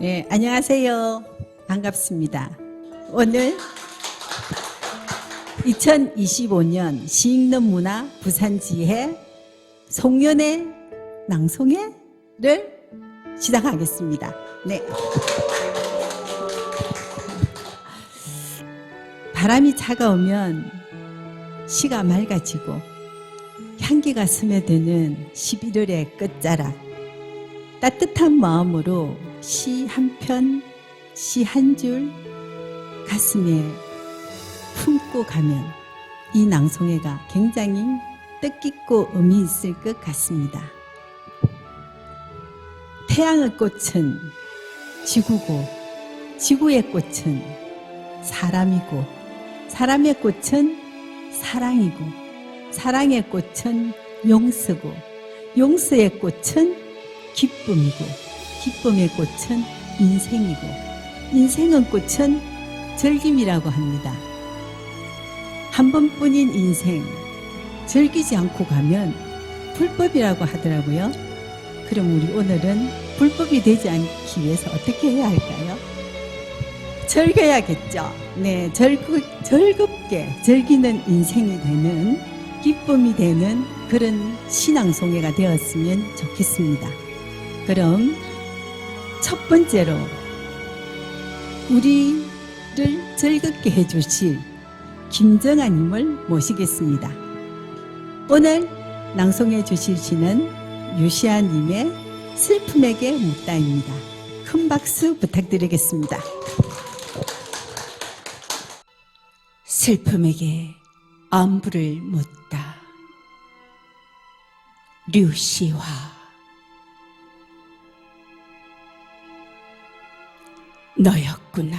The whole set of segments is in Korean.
네, 안녕하세요. 반갑습니다. 오늘 2025년 시익는 문화 부산지혜 송년회 낭송회를 시작하겠습니다. 네. 바람이 차가우면 시가 맑아지고 향기가 스며드는 11월의 끝자락, 따뜻한 마음으로 시 한 편, 시 한 줄 가슴에 품고 가면 이 낭송회가 굉장히 뜻깊고 의미 있을 것 같습니다. 태양의 꽃은 지구고, 지구의 꽃은 사람이고, 사람의 꽃은 사랑이고, 사랑의 꽃은 용서고, 용서의 꽃은 기쁨이고, 기쁨의 꽃은 인생이고, 인생의 꽃은 즐김이라고 합니다. 한 번뿐인 인생, 즐기지 않고 가면 불법이라고 하더라고요. 그럼 우리 오늘은 불법이 되지 않기 위해서 어떻게 해야 할까요? 즐겨야겠죠. 네, 즐겁게 즐기는 인생이 되는, 기쁨이 되는 그런 신앙송회가 되었으면 좋겠습니다. 그럼 첫 번째로 우리를 즐겁게 해주실 김정아님을 모시겠습니다. 오늘 낭송해 주실 시는 유시아님의 슬픔에게 묻다입니다. 큰 박수 부탁드리겠습니다. 슬픔에게 안부를 묻다. 류시화. 너였구나.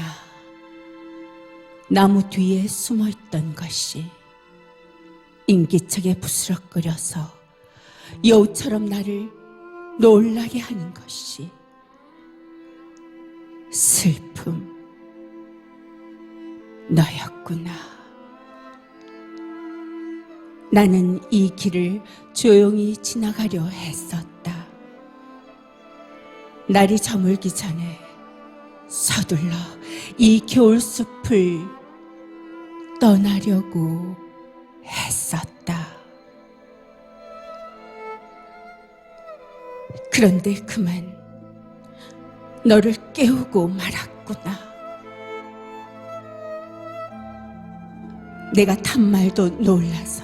나무 뒤에 숨어있던 것이 인기척에 부스럭거려서 여우처럼 나를 놀라게 하는 것이 슬픔. 너였구나. 나는 이 길을 조용히 지나가려 했었다. 날이 저물기 전에 서둘러 이 겨울숲을 떠나려고 했었다. 그런데 그만 너를 깨우고 말았구나. 내가 탄말도 놀라서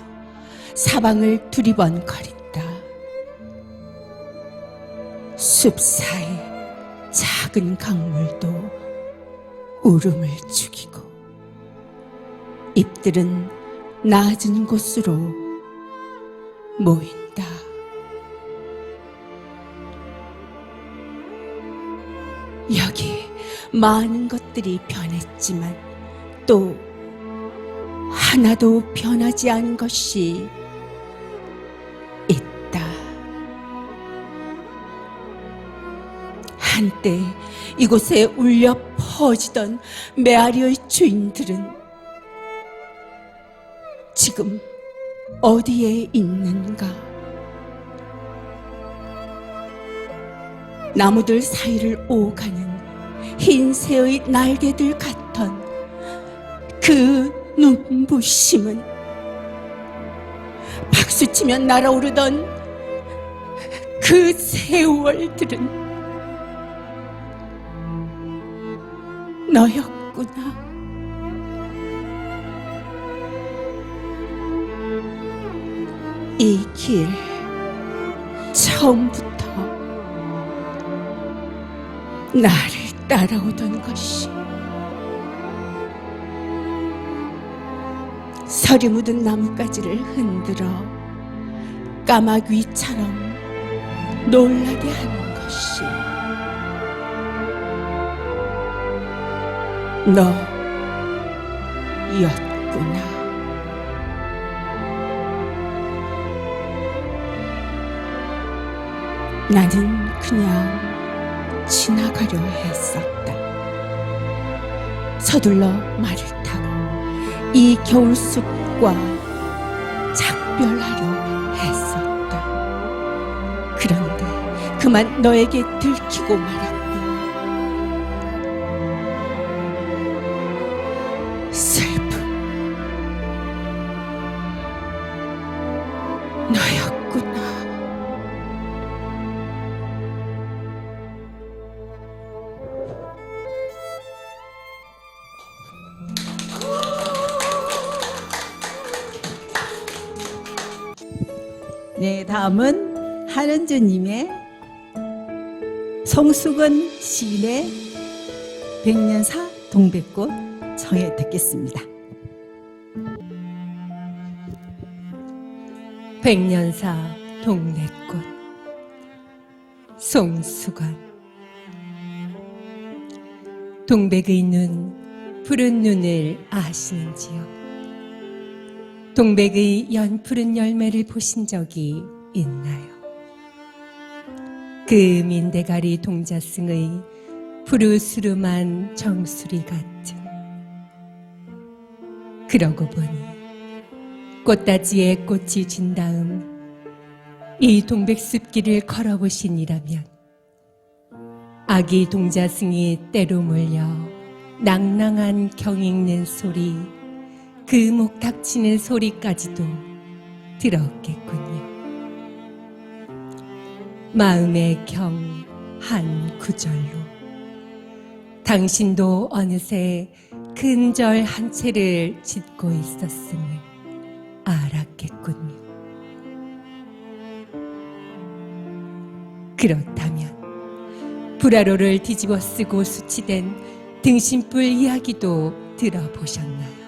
사방을 두리번거린다. 숲 사이 작은 강물도 울음을 죽이고 잎들은 낮은 곳으로 모인다. 여기 많은 것들이 변했지만 또 하나도 변하지 않은 것이 있다. 한때 이곳에 울려 퍼지던 메아리의 주인들은 지금 어디에 있는가? 나무들 사이를 오가는 흰 새의 날개들 같던 그 눈부심은 박수치면 날아오르던 그 세월들은 너였구나. 이 길 처음부터 나를 따라오던 것이 서리 묻은 나뭇가지를 흔들어 까마귀처럼 놀라게 하는 것이 너였구나. 나는 그냥 지나가려 했었다. 서둘러 말을 타고 이 겨울숲과 작별하려 했었다. 그런데 그만 너에게 들키고 말았고 네, 다음은 한은주님의 송수건 시인의 백년사 동백꽃 청해 듣겠습니다. 백년사 동백꽃 송수건. 동백의 눈, 푸른 눈을 아시는지요? 동백의 연푸른 열매를 보신 적이 있나요? 그 민대가리 동자승의 푸르스름한 정수리 같은. 그러고 보니 꽃다지에 꽃이 진 다음 이 동백숲길을 걸어보시니라면 아기 동자승이 때로 몰려 낭낭한 경익는 소리, 그 목 닥치는 소리까지도 들었겠군요. 마음의 경 한 구절로 당신도 어느새 근절 한 채를 짓고 있었음을 알았겠군요. 그렇다면 불화로를 뒤집어 쓰고 수치된 등신불 이야기도 들어보셨나요?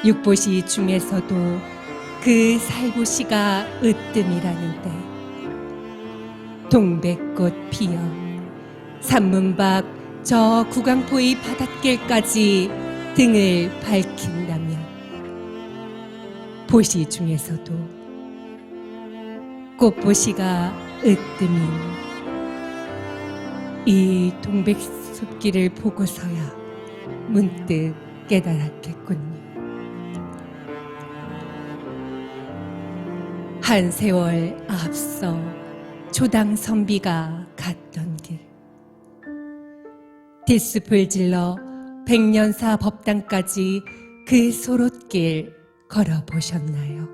육보시 중에서도 그 살보시가 으뜸이라는데 동백꽃 피어 산문 밖 저 구강포의 바닷길까지 등을 밝힌다면 보시 중에서도 꽃보시가 으뜸인 이 동백숲길을 보고서야 문득 깨달았겠군요. 한 세월 앞서 초당 선비가 갔던 길, 뒷숲을 질러 백년사 법당까지 그 소롯길 걸어보셨나요?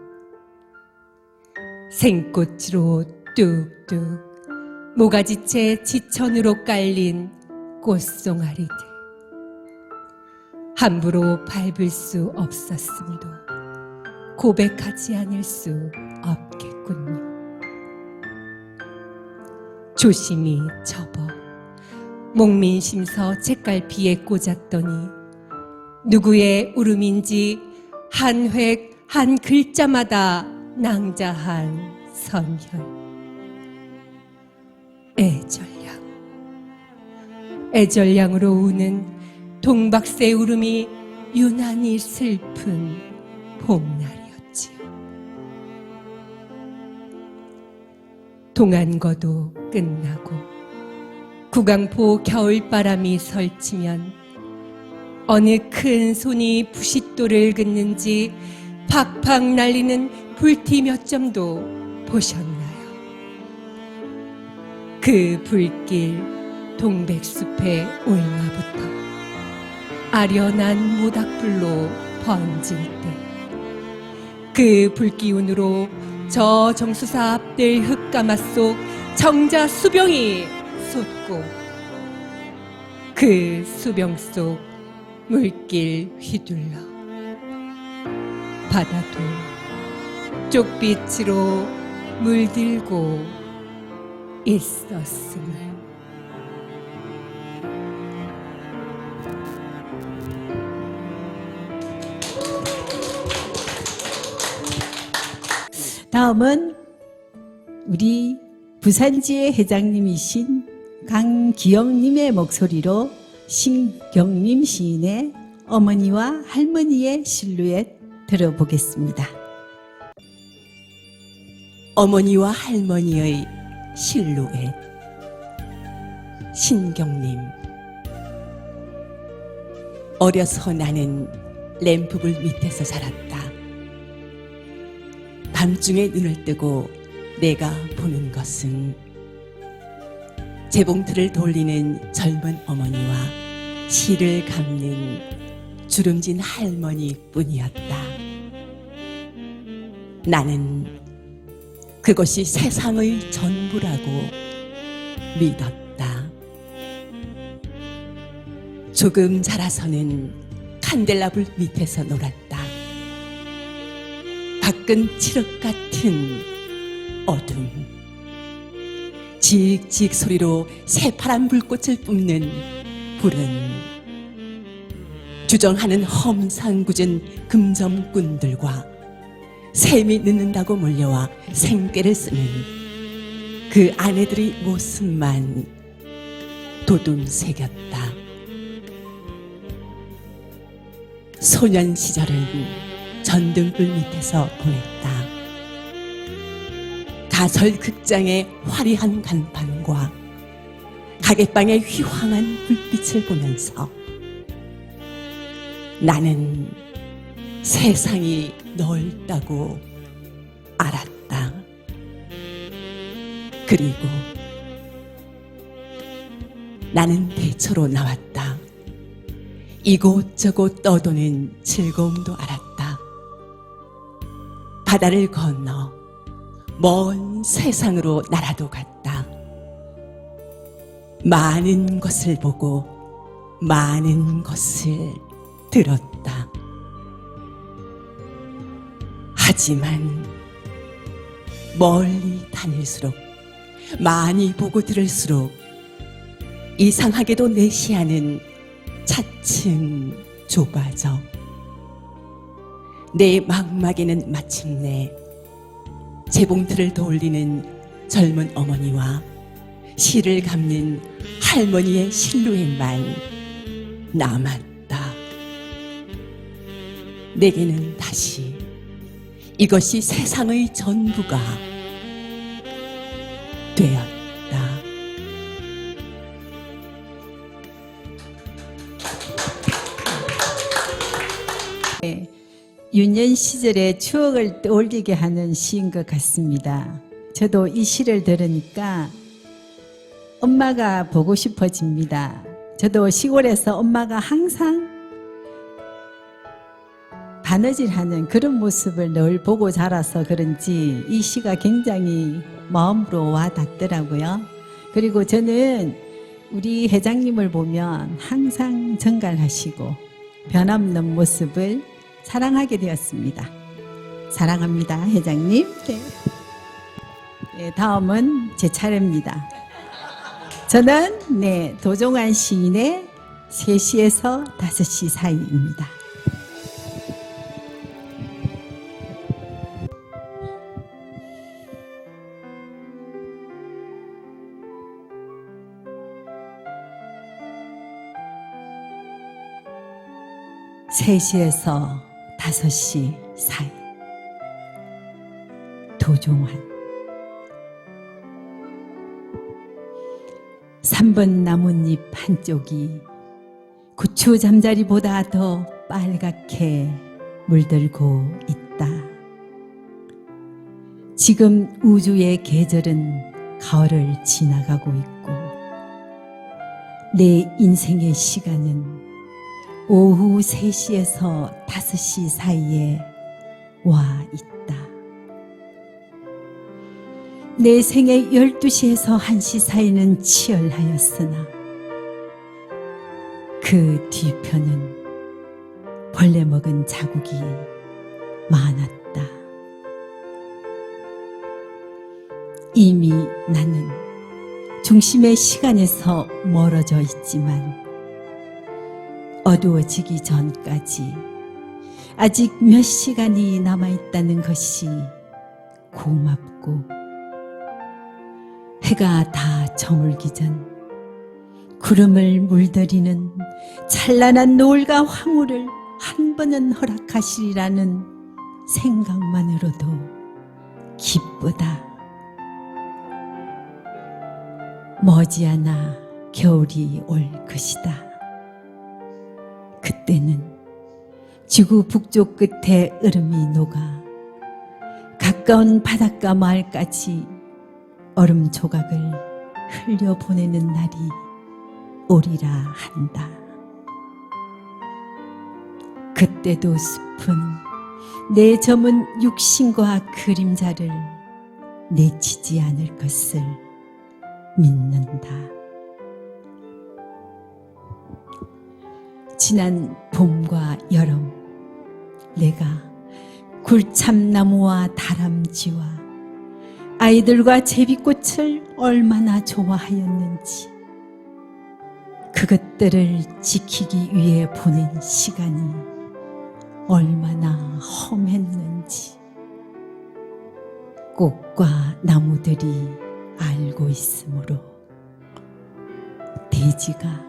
생꽃으로 뚝뚝 모가지채 지천으로 깔린 꽃송아리들, 함부로 밟을 수 없었음도 고백하지 않을 수 없겠군요. 조심히 접어 목민심서 책갈피에 꽂았더니 누구의 울음인지 한 획 한 글자마다 낭자한 선혈. 애절량으로 우는 동박새 울음이 유난히 슬픈 봄날이었지요. 동안거도 끝나고 구강포 겨울바람이 설치면 어느 큰 손이 부싯돌을 긋는지 팍팍 날리는 불티 몇 점도 보셨나요? 그 불길 동백숲의 올마부터 아련한 모닥불로 번질 때 그 불기운으로 저 정수사 앞들 흙가마 속 정자 수병이 솟고 그 수병 속 물길 휘둘러 바다도 쪽빛으로 물들고 있었음을. 다음은 우리 부산지회 회장님이신 강기영님의 목소리로 신경림 시인의 어머니와 할머니의 실루엣 들어보겠습니다. 어머니와 할머니의 실루엣. 신경림. 어려서 나는 램프불 밑에서 자랐다. 밤중에 눈을 뜨고 내가 보는 것은 재봉틀을 돌리는 젊은 어머니와 실을 감는 주름진 할머니뿐이었다. 나는 그것이 세상의 전부라고 믿었다. 조금 자라서는 칸델라불 밑에서 놀았다. 밖은 칠흑 같은 같은 어둠. 지익지익 소리로 새파란 불꽃을 뿜는 불은 주정하는 험상궂은 금점꾼들과 샘이 늦는다고 몰려와 생계를 쓰는 그 아내들의 모습만 도둠새겼다. 소년 시절은 전등불 밑에서 보냈다. 가설 극장의 화려한 간판과 가게방의 휘황한 불빛을 보면서 나는 세상이 넓다고 알았다. 그리고 나는 대처로 나왔다. 이곳저곳 떠도는 즐거움도 알았다. 바다를 건너 먼 세상으로 날아도 갔다. 많은 것을 보고 많은 것을 들었다. 하지만 멀리 다닐수록 많이 보고 들을수록 이상하게도 내 시야는 차츰 좁아져 내 망막에는 마침내 재봉틀을 돌리는 젊은 어머니와 실을 감는 할머니의 실루엣만 남았다. 내게는 다시 이것이 세상의 전부가 되었다. 유년 시절의 추억을 떠올리게 하는 시인 것 같습니다. 저도 이 시를 들으니까 엄마가 보고 싶어집니다. 저도 시골에서 엄마가 항상 바느질하는 그런 모습을 늘 보고 자라서 그런지 이 시가 굉장히 마음으로 와닿더라고요. 그리고 저는 우리 회장님을 보면 항상 정갈하시고 변함없는 모습을 사랑하게 되었습니다. 사랑합니다, 회장님. 네. 네, 다음은 제 차례입니다. 저는 도종환 시인의 3시에서 5시 사이입니다. (3시에서 5시) 사이. 도종환. 3번 나뭇잎 한쪽이 고추 잠자리보다 더 빨갛게 물들고 있다. 지금 우주의 계절은 가을을 지나가고 있고 내 인생의 시간은 오후 3시에서 5시 사이에 와 있다. 내 생애 12시에서 1시 사이는 치열하였으나 그 뒤편은 벌레 먹은 자국이 많았다. 이미 나는 중심의 시간에서 멀어져 있지만 어두워지기 전까지 아직 몇 시간이 남아있다는 것이 고맙고 해가 다 저물기 전 구름을 물들이는 찬란한 노을과 황홀을 한 번은 허락하시리라는 생각만으로도 기쁘다. 머지않아 겨울이 올 것이다. 그때는 지구 북쪽 끝에 얼음이 녹아 가까운 바닷가 마을까지 얼음 조각을 흘려보내는 날이 오리라 한다. 그때도 숲은 내 젊은 육신과 그림자를 내치지 않을 것을 믿는다. 지난 봄과 여름 내가 굴참나무와 다람쥐와 아이들과 제비꽃을 얼마나 좋아하였는지, 그것들을 지키기 위해 보낸 시간이 얼마나 험했는지 꽃과 나무들이 알고 있으므로 대지가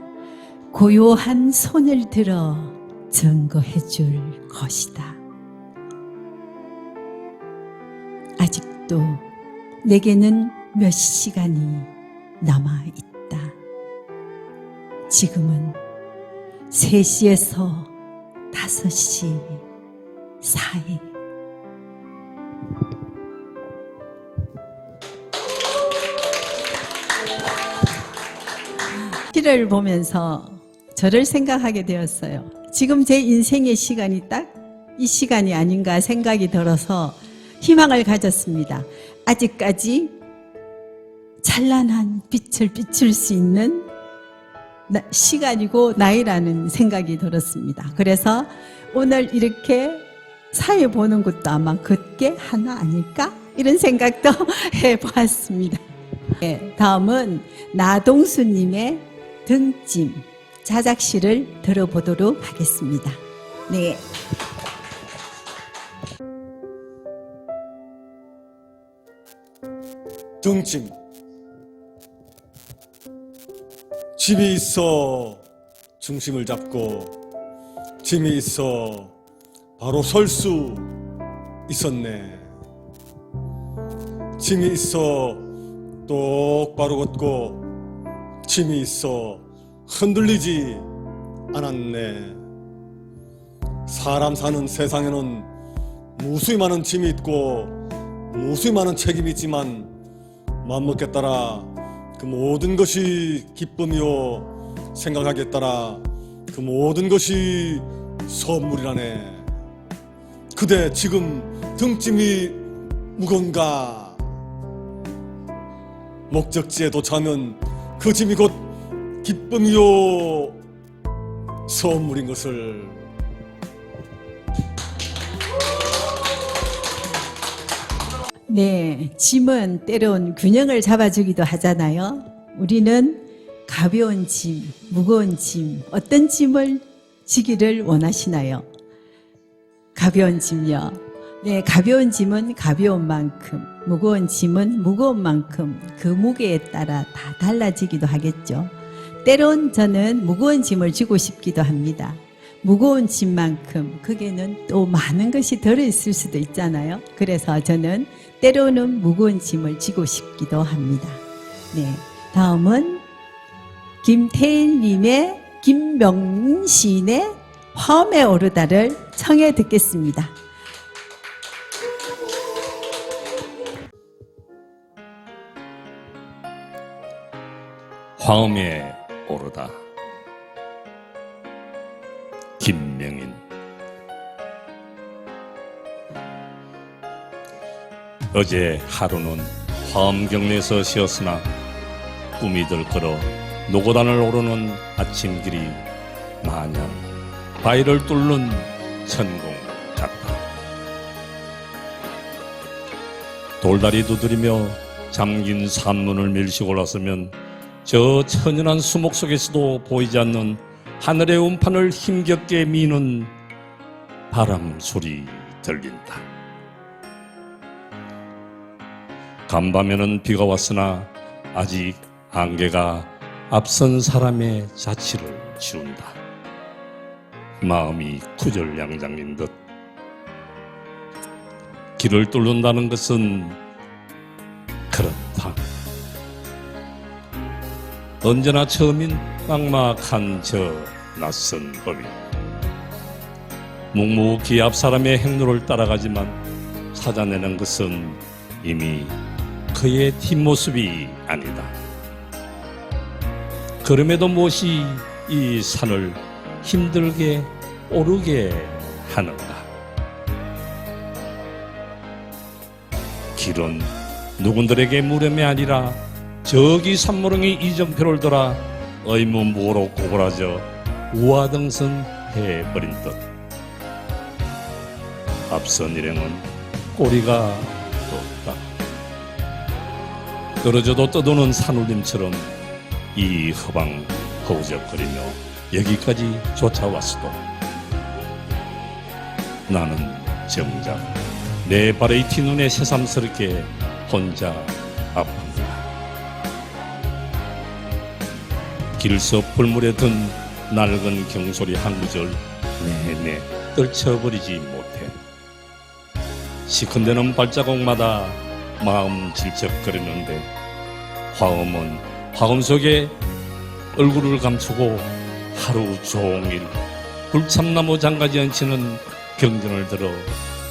고요한 손을 들어 증거해 줄 것이다. 아직도 내게는 몇 시간이 남아 있다. 지금은 3시에서 5시 사이. 시를 보면서 저를 생각하게 되었어요. 지금 제 인생의 시간이 딱 이 시간이 아닌가 생각이 들어서 희망을 가졌습니다. 아직까지 찬란한 빛을 비출 수 있는 시간이고 나이라는 생각이 들었습니다. 그래서 오늘 이렇게 사회 보는 것도 아마 그게 하나 아닐까? 이런 생각도 해보았습니다. 네, 다음은 나동수님의 등짐 자작시를 들어보도록 하겠습니다. 네. 등짐. 짐이 있어 중심을 잡고, 짐이 있어 바로 설 수 있었네. 짐이 있어 똑바로 걷고, 짐이 있어 흔들리지 않았네. 사람 사는 세상에는 무수히 많은 짐이 있고 무수히 많은 책임이 있지만, 맘먹기에 따라 그 모든 것이 기쁨이요 생각하기에 따라 그 모든 것이 선물이라네. 그대 지금 등짐이 무거운가? 목적지에 도착하면 그 짐이 곧 기쁨이요 선물인 것을. 네, 짐은 때론 균형을 잡아주기도 하잖아요. 우리는 가벼운 짐, 무거운 짐, 어떤 짐을 지기를 원하시나요? 가벼운 짐요. 네, 가벼운 짐은 가벼운 만큼, 무거운 짐은 무거운 만큼 그 무게에 따라 다 달라지기도 하겠죠. 때론 저는 무거운 짐을 지고 싶기도 합니다. 무거운 짐만큼 그게는 또 많은 것이 들어있을 수도 있잖아요. 그래서 저는 때로는 무거운 짐을 지고 싶기도 합니다. 네, 다음은 김태일님의 김명민 시인의 화음에 오르다를 청해 듣겠습니다. 화음에 오르다. 김명인. 어제 하루는 화엄 경내에서 쉬었으나 꿈이 들끓어 노고단을 오르는 아침길이 마냥 바위를 뚫는 천공 같다. 돌다리 두드리며 잠긴 산문을 밀시고 올랐으면 저 천연한 수목 속에서도 보이지 않는 하늘의 음판을 힘겹게 미는 바람 소리 들린다. 간밤에는 비가 왔으나 아직 안개가 앞선 사람의 자취를 지운다. 마음이 구절양장인 듯. 길을 뚫는다는 것은 그렇다. 언제나 처음인 막막한 저 낯선 법이 묵묵히 앞 사람의 행로를 따라가지만 찾아내는 것은 이미 그의 뒷모습이 아니다. 그럼에도 무엇이 이 산을 힘들게 오르게 하는가? 길은 누군들에게 물음이 아니라 저기 산모릉이 이정표를 돌아 의문부호로 고고라져 우아등성해버린 듯. 앞선 일행은 꼬리가 떴다. 떨어져도 떠도는 산울림처럼 이 허방 허우적거리며 여기까지 쫓아왔어도 나는 정작 내 발의 티눈에 새삼스럽게 혼자 아픕니다. 길서 풀물에 든 낡은 경소리 한 구절 내내 떨쳐버리지 못해 시큰대는 발자국마다 마음 질척거리는데 화음은 화음 속에 얼굴을 감추고 하루 종일 불참나무 장가지 얹히는 경전을 들어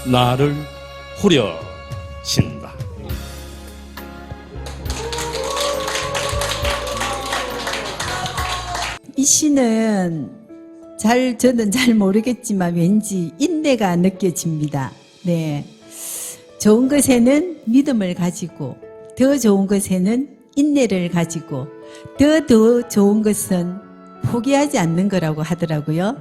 나를 후려친다. 이 시는 저는 잘 모르겠지만 왠지 인내가 느껴집니다. 네. 좋은 것에는 믿음을 가지고, 더 좋은 것에는 인내를 가지고, 더 좋은 것은 포기하지 않는 거라고 하더라고요.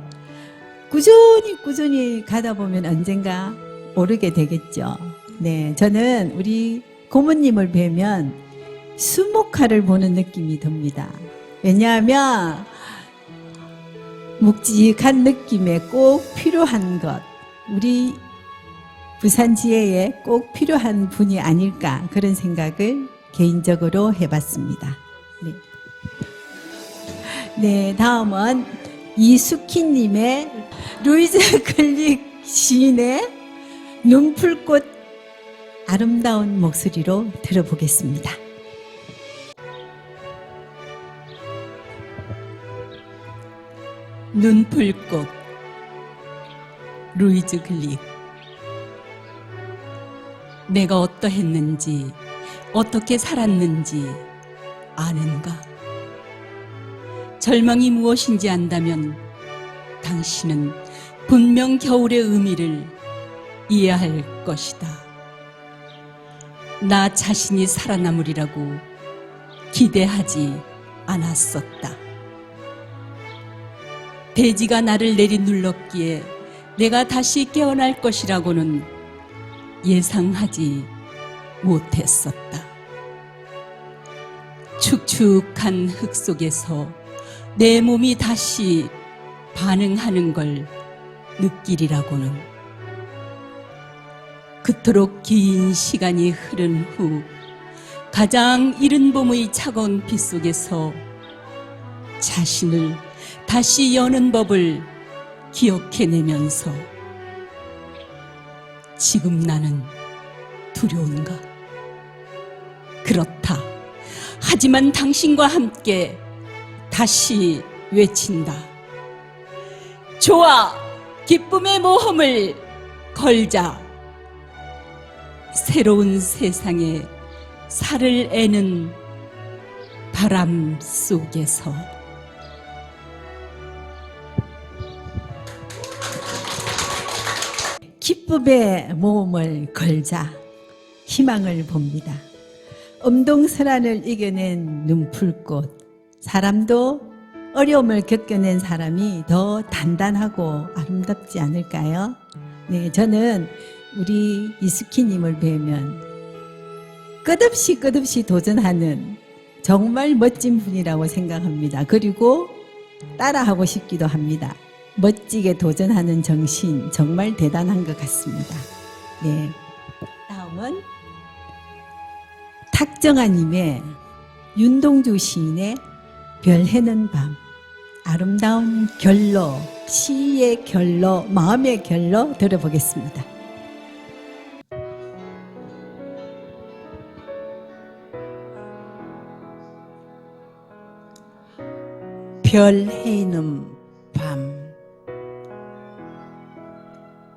꾸준히 가다 보면 언젠가 오르게 되겠죠. 네. 저는 우리 고모님을 뵈면 수목화를 보는 느낌이 듭니다. 왜냐하면 묵직한 느낌에 꼭 필요한 것, 우리 부산 지혜에 꼭 필요한 분이 아닐까 그런 생각을 개인적으로 해봤습니다. 네, 다음은 이숙희님의 루이즈 클릭 시인의 눈풀꽃 아름다운 목소리로 들어보겠습니다. 눈풀꽃 루이즈 글릭. 내가 어떠했는지 어떻게 살았는지 아는가? 절망이 무엇인지 안다면 당신은 분명 겨울의 의미를 이해할 것이다. 나 자신이 살아남으리라고 기대하지 않았었다. 대지가 나를 내리눌렀기에 내가 다시 깨어날 것이라고는 예상하지 못했었다. 축축한 흙 속에서 내 몸이 다시 반응하는 걸 느끼리라고는, 그토록 긴 시간이 흐른 후 가장 이른 봄의 차가운 빛 속에서 자신을 다시 여는 법을 기억해내면서 지금 나는 두려운가? 그렇다. 하지만 당신과 함께 다시 외친다. 좋아! 기쁨의 모험을 걸자. 새로운 세상에 살을 애는 바람 속에서. 기쁨의 모험을 걸자. 희망을 봅니다. 엄동설한을 이겨낸 눈풀꽃. 사람도 어려움을 겪어낸 사람이 더 단단하고 아름답지 않을까요? 네, 저는 우리 이숙희님을 뵈면 끝없이 도전하는 정말 멋진 분이라고 생각합니다. 그리고 따라하고 싶기도 합니다. 멋지게 도전하는 정신 정말 대단한 것 같습니다. 네, 다음은 탁정아님의 윤동주 시인의 별 해는 밤. 아름다운 결로, 시의 결로, 마음의 결로 들어보겠습니다. 별 해는 밤.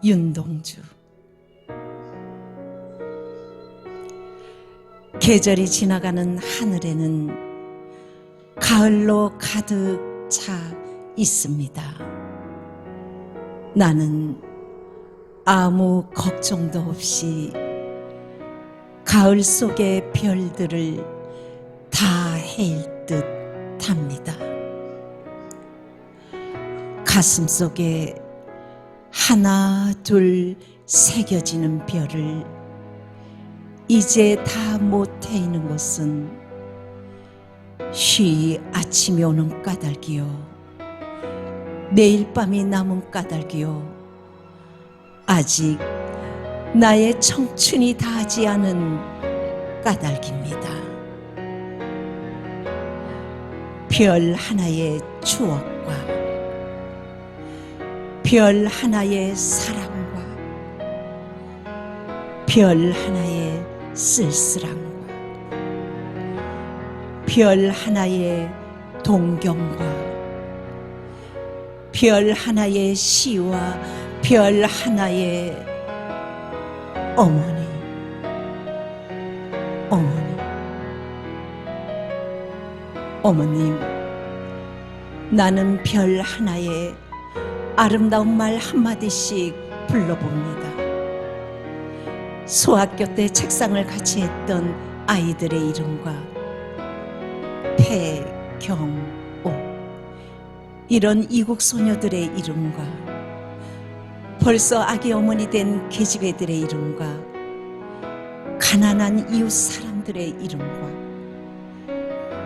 윤동주. 계절이 지나가는 하늘에는 가을로 가득 차 있습니다. 나는 아무 걱정도 없이 가을 속의 별들을 다 헤일 듯 합니다. 가슴 속에 하나 둘 새겨지는 별을 이제 다 못해 있는 것은 쉬 아침이 오는 까닭이요 내일 밤이 남은 까닭이요 아직 나의 청춘이 다하지 않은 까닭입니다. 별 하나의 추억과 별 하나의 사랑과 별 하나의 쓸쓸함과 별 하나의 동경과 별 하나의 시와 별 하나의 어머니 어머님, 나는 별 하나에 아름다운 말 한마디씩 불러봅니다. 소학교 때 책상을 같이 했던 아이들의 이름과 패경옥 이런 이국 소녀들의 이름과 벌써 아기 어머니 된 계집애들의 이름과 가난한 이웃 사람들의 이름과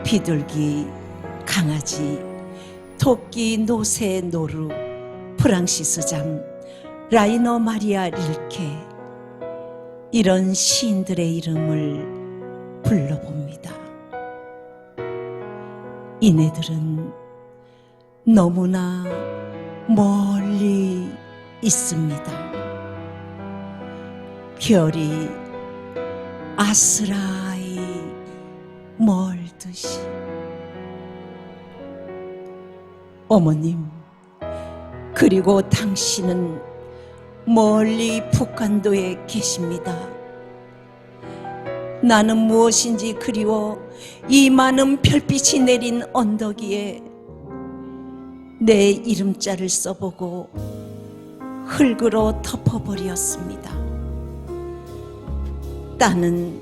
비둘기, 강아지, 토끼, 노새, 노루, 프랑시스 잠, 라이너 마리아 릴케 이런 시인들의 이름을 불러봅니다. 이네들은 너무나 멀리 있습니다. 별이 아스라이 멀듯이. 어머님, 그리고 당신은 멀리 북한도에 계십니다. 나는 무엇인지 그리워 이 많은 별빛이 내린 언덕 위에 내 이름자를 써보고 흙으로 덮어버렸습니다. 따는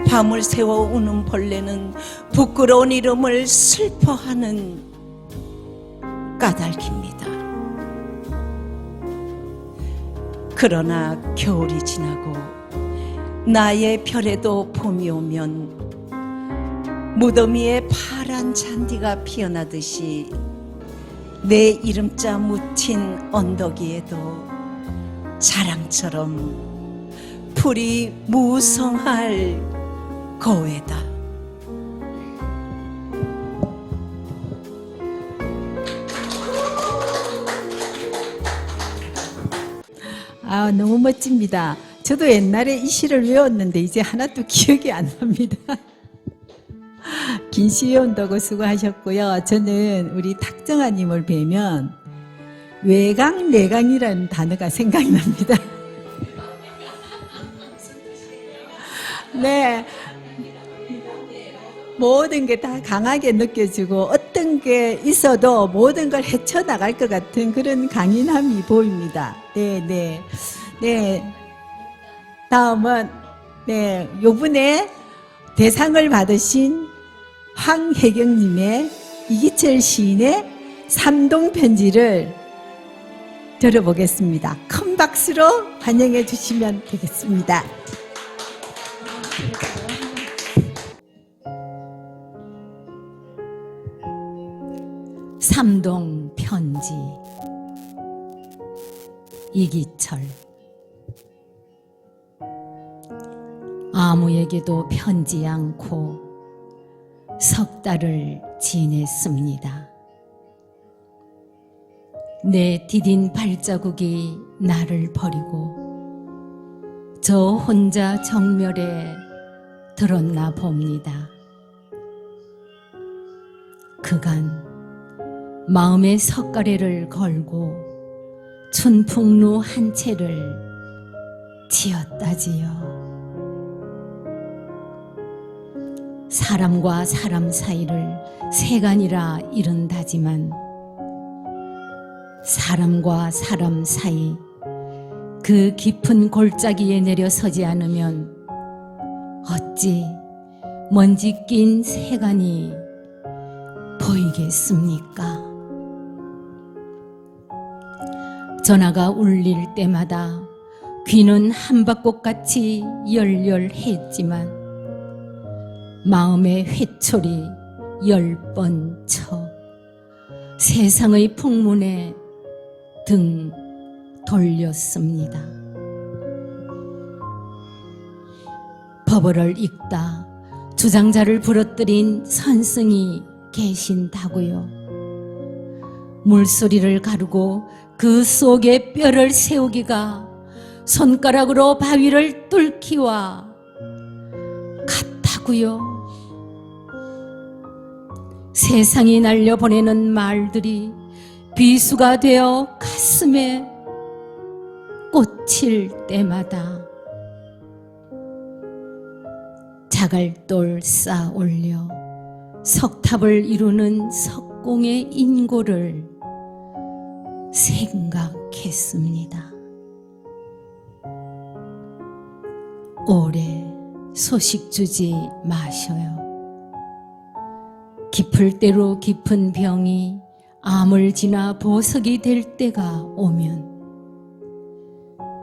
밤을 새워 우는 벌레는 부끄러운 이름을 슬퍼하는 까닭입니다. 그러나 겨울이 지나고 나의 별에도 봄이 오면 무덤 위에 파란 잔디가 피어나듯이 내 이름자 묻힌 언덕 위에도 자랑처럼 풀이 무성할 거외다. 아, 너무 멋집니다. 저도 옛날에 이 시를 외웠는데 이제 하나도 기억이 안 납니다. 긴 시 외운다고 수고하셨고요. 저는 우리 탁정아님을 뵈면 외강, 내강이라는 단어가 생각납니다. 네. 모든 게 다 강하게 느껴지고 어떤 게 있어도 모든 걸 헤쳐나갈 것 같은 그런 강인함이 보입니다. 네. 다음은 요번에 대상을 받으신 황혜경님의 이기철 시인의 삼동 편지를 들어보겠습니다. 큰 박수로 환영해 주시면 되겠습니다. 삼동 편지 이기철. 아무에게도 편지 않고 석 달을 지냈습니다. 내 디딘 발자국이 나를 버리고 저 혼자 정멸에 들었나 봅니다. 그간 마음의 석가래를 걸고 춘풍루 한 채를 지었다지요. 사람과 사람 사이를 세간이라 이른다지만 사람과 사람 사이 그 깊은 골짜기에 내려서지 않으면 어찌 먼지 낀 세간이 보이겠습니까? 전화가 울릴 때마다 귀는 한밭꽃같이 열렬했지만 마음의 회초리 10번 쳐 세상의 풍문에 등 돌렸습니다. 법어를 읽다 주장자를 부러뜨린 선승이 계신다고요. 물소리를 가르고 그 속에 뼈를 세우기가 손가락으로 바위를 뚫기와 같다고요. 세상이 날려보내는 말들이 비수가 되어 가슴에 꽂힐 때마다 자갈돌 쌓아 올려 석탑을 이루는 석공의 인고를 생각했습니다. 오래 소식 주지 마셔요. 깊을 대로 깊은 병이 암을 지나 보석이 될 때가 오면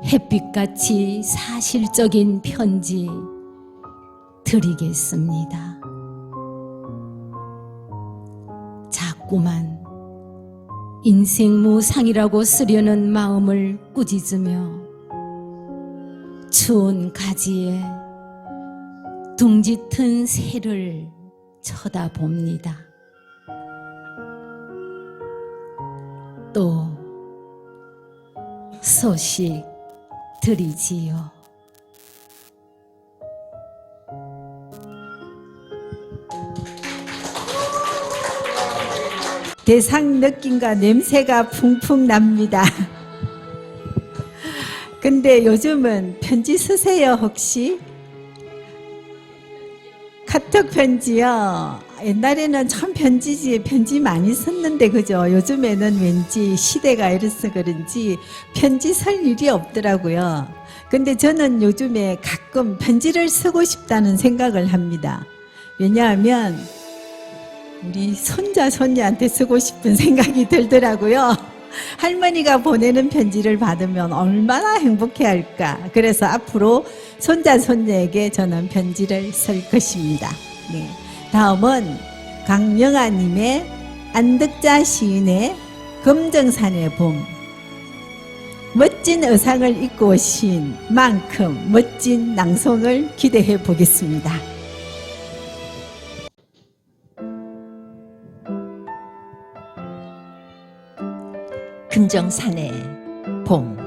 햇빛같이 사실적인 편지 드리겠습니다. 자꾸만 인생 무상이라고 쓰려는 마음을 꾸짖으며 추운 가지에 둥짙은 새를 쳐다봅니다. 또 소식 드리지요. 대상 느낌과 냄새가 풍풍 납니다. 근데 요즘은 편지 쓰세요, 혹시? 카톡 편지요. 옛날에는 참 편지 많이 썼는데, 그죠? 요즘에는 왠지 시대가 이래서 그런지 편지 쓸 일이 없더라고요. 근데 저는 요즘에 가끔 편지를 쓰고 싶다는 생각을 합니다. 왜냐하면 우리 손자, 손녀한테 쓰고 싶은 생각이 들더라고요. 할머니가 보내는 편지를 받으면 얼마나 행복해 할까. 그래서 앞으로 손자, 손녀에게 저는 편지를 쓸 것입니다. 네. 다음은 강영아님의 안덕자 시인의 금정산의 봄. 멋진 의상을 입고 오신 만큼 멋진 낭송을 기대해 보겠습니다. 금정산의 봄.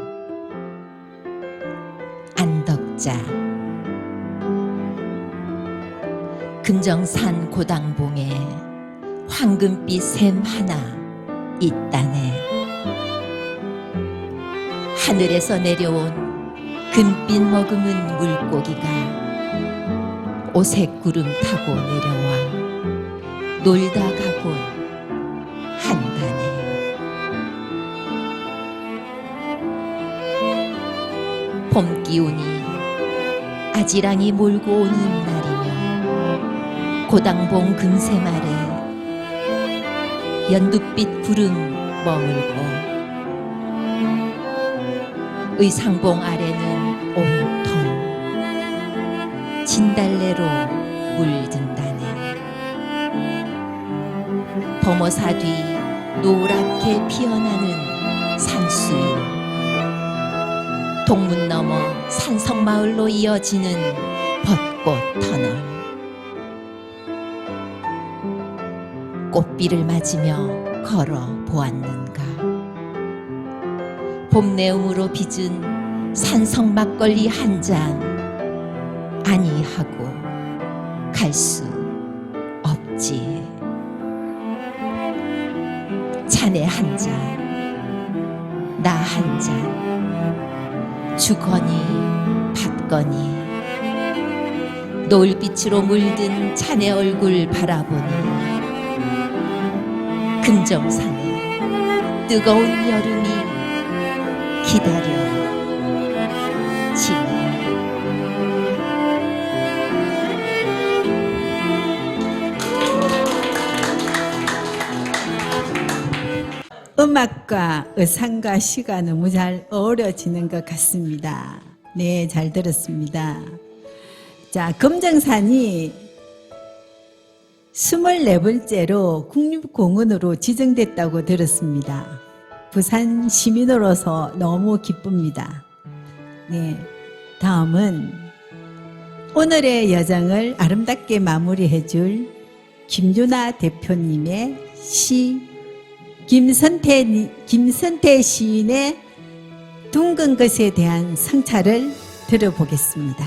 안덕자. 금정산 고당봉에 황금빛 샘 하나 있다네. 하늘에서 내려온 금빛 머금은 물고기가 오색 구름 타고 내려와 놀다 가곤 한다네. 봄 기운이 아지랑이 몰고 오는 날이며 고당봉 금샘 아래 연두빛 구름 머물고 의상봉 아래는 온통 진달래로 물든다네. 범어사 뒤 노랗게 피어나는 산수유, 동문 너머 산성마을로 이어지는 벚꽃 터널, 꽃비를 맞으며 걸어 보았는가. 봄 내음으로 빚은 산성 막걸리 한 잔 아니하고 갈 수 없지. 자네 한 잔, 나 한 잔, 주거니 받거니 노을빛으로 물든 자네 얼굴 바라보니 금정산은 뜨거운 여름이 기다려지네. 음악과 의상과 시가 너무 잘 어우러지는 것 같습니다. 네, 잘 들었습니다. 자, 금정산이 24번째로 국립공원으로 지정됐다고 들었습니다. 부산 시민으로서 너무 기쁩니다. 네, 다음은 오늘의 여정을 아름답게 마무리해 줄 김유나 대표님의 시, 김선태 시인의 둥근 것에 대한 성찰을 들어보겠습니다.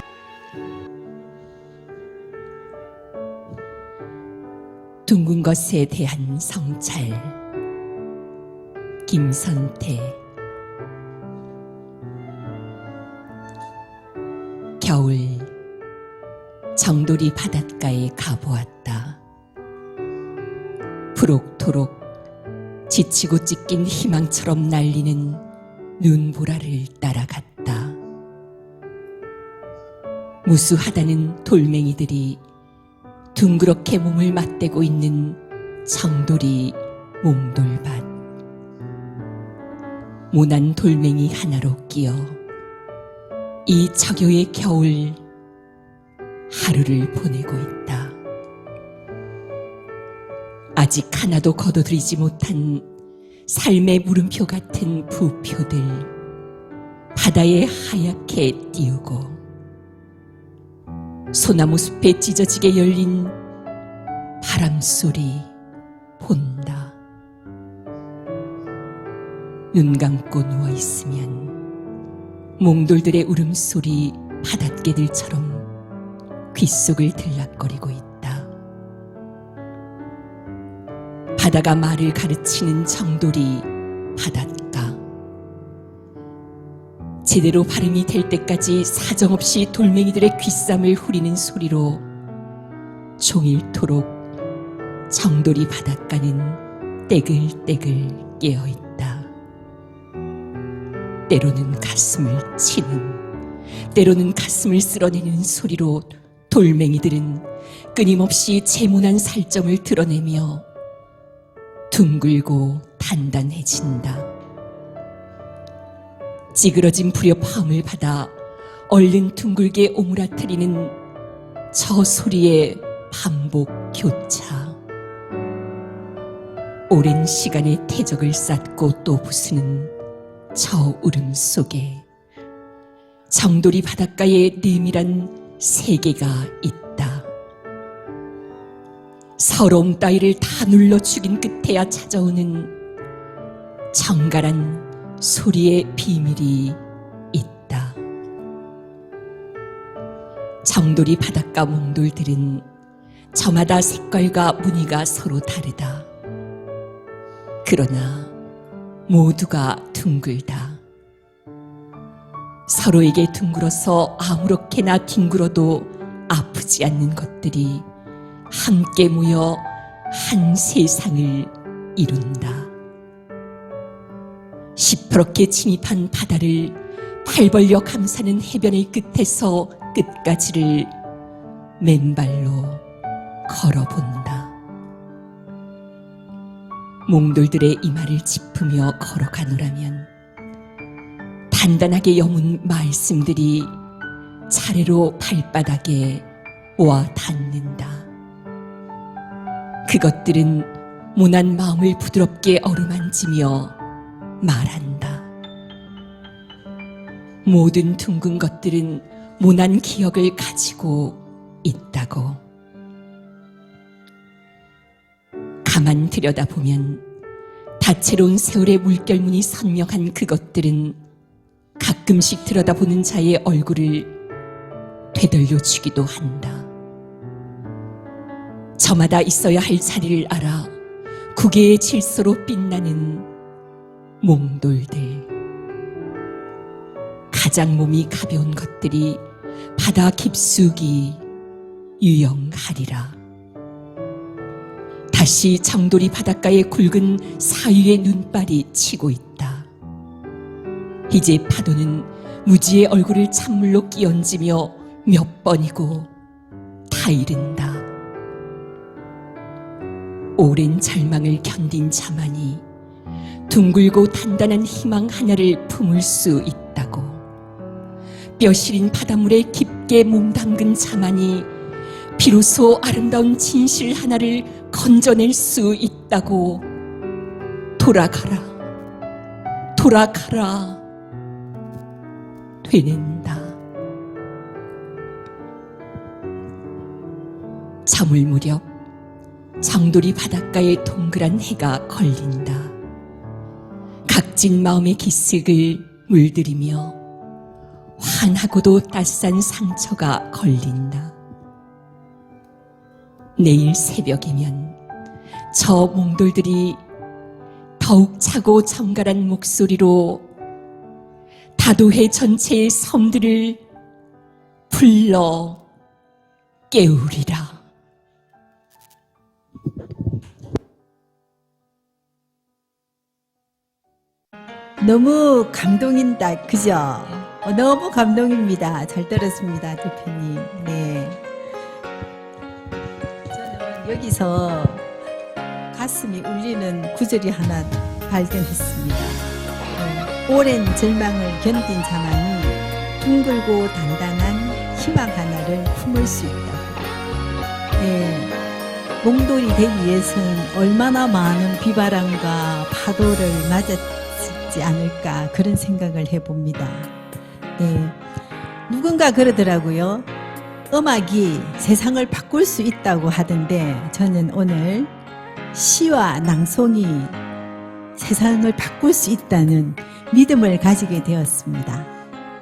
둥근 것에 대한 성찰. 김선태. 겨울 정돌이 바닷가에 가보았다. 푸록토록 지치고 찢긴 희망처럼 날리는 눈보라를 따라갔다. 무수하다는 돌멩이들이 둥그렇게 몸을 맞대고 있는 정돌이 몽돌밭. 모난 돌멩이 하나로 끼어 이 저교의 겨울 하루를 보내고 있다. 아직 하나도 거둬들이지 못한 삶의 물음표 같은 부표들 바다에 하얗게 띄우고 소나무 숲에 찢어지게 열린 바람소리 본다. 눈 감고 누워있으면 몽돌들의 울음소리 바닷개들처럼 귓속을 들락거리고 있다. 바다가 말을 가르치는 정돌이 바닷가. 제대로 발음이 될 때까지 사정없이 돌멩이들의 귓쌈을 후리는 소리로 종일토록 정돌이 바닷가는 떼글떼글 깨어있다. 때로는 가슴을 치는, 때로는 가슴을 쓸어내는 소리로 돌멩이들은 끊임없이 제모난 살점을 드러내며 둥글고 단단해진다. 찌그러진 불협화음을 받아 얼른 둥글게 오므라뜨리는 저 소리의 반복 교차. 오랜 시간의 태적을 쌓고 또 부수는 저 울음 속에 정돌이 바닷가에 내밀한 세계가 있다. 서러움 따위를 다 눌러 죽인 끝에야 찾아오는 정갈한 소리의 비밀이 있다. 정돌이 바닷가 몽돌들은 저마다 색깔과 무늬가 서로 다르다. 그러나 모두가 둥글다. 서로에게 둥글어서 아무렇게나 뒹굴어도 아프지 않는 것들이 함께 모여 한 세상을 이룬다. 시퍼렇게 진입한 바다를 팔 벌려 감싸는 해변의 끝에서 끝까지를 맨발로 걸어본다. 몽돌들의 이마를 짚으며 걸어가노라면 단단하게 여문 말씀들이 차례로 발바닥에 와 닿는다. 그것들은 모난 마음을 부드럽게 어루만지며 말한다. 모든 둥근 것들은 모난 기억을 가지고 있다고. 가만 들여다보면 다채로운 세월의 물결무늬 선명한 그것들은 가끔씩 들여다보는 자의 얼굴을 되돌려주기도 한다. 저마다 있어야 할 자리를 알아 구개의 질서로 빛나는 몽돌들. 가장 몸이 가벼운 것들이 바다 깊숙이 유영하리라. 다시 정돌이 바닷가의 굵은 사유의 눈발이 치고 있다. 이제 파도는 무지의 얼굴을 찬물로 끼얹으며 몇 번이고 다 이른다. 오랜 절망을 견딘 자만이 둥글고 단단한 희망 하나를 품을 수 있다고. 뼈 시린 바닷물에 깊게 몸담근 자만이 비로소 아름다운 진실 하나를 건져낼 수 있다고. 돌아가라, 돌아가라, 되는다. 저물 무렵 장돌이 바닷가에 동그란 해가 걸린다. 각진 마음의 기슭을 물들이며 환하고도 따스한 상처가 걸린다. 내일 새벽이면 저 몽돌들이 더욱 차고 정갈한 목소리로 다도해 전체의 섬들을 불러 깨우리라. 너무 감동인다, 그죠? 너무 감동입니다. 잘 들었습니다, 대표님. 네. 저는 여기서 가슴이 울리는 구절이 하나 발견했습니다. 오랜 절망을 견딘 자만이 둥글고 단단한 희망 하나를 품을 수 있다고. 네. 몽돌이 되기 위해서는 얼마나 많은 비바람과 파도를 맞았지 않을까, 그런 생각을 해봅니다. 네. 누군가 그러더라고요. 음악이 세상을 바꿀 수 있다고 하던데, 저는 오늘 시와 낭송이 세상을 바꿀 수 있다는 믿음을 가지게 되었습니다.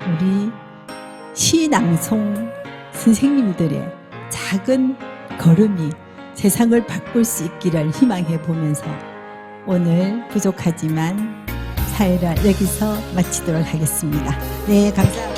우리 시 낭송 선생님들의 작은 걸음이 세상을 바꿀 수 있기를 희망해 보면서 오늘 부족하지만 사회를 여기서 마치도록 하겠습니다. 네, 감사합니다.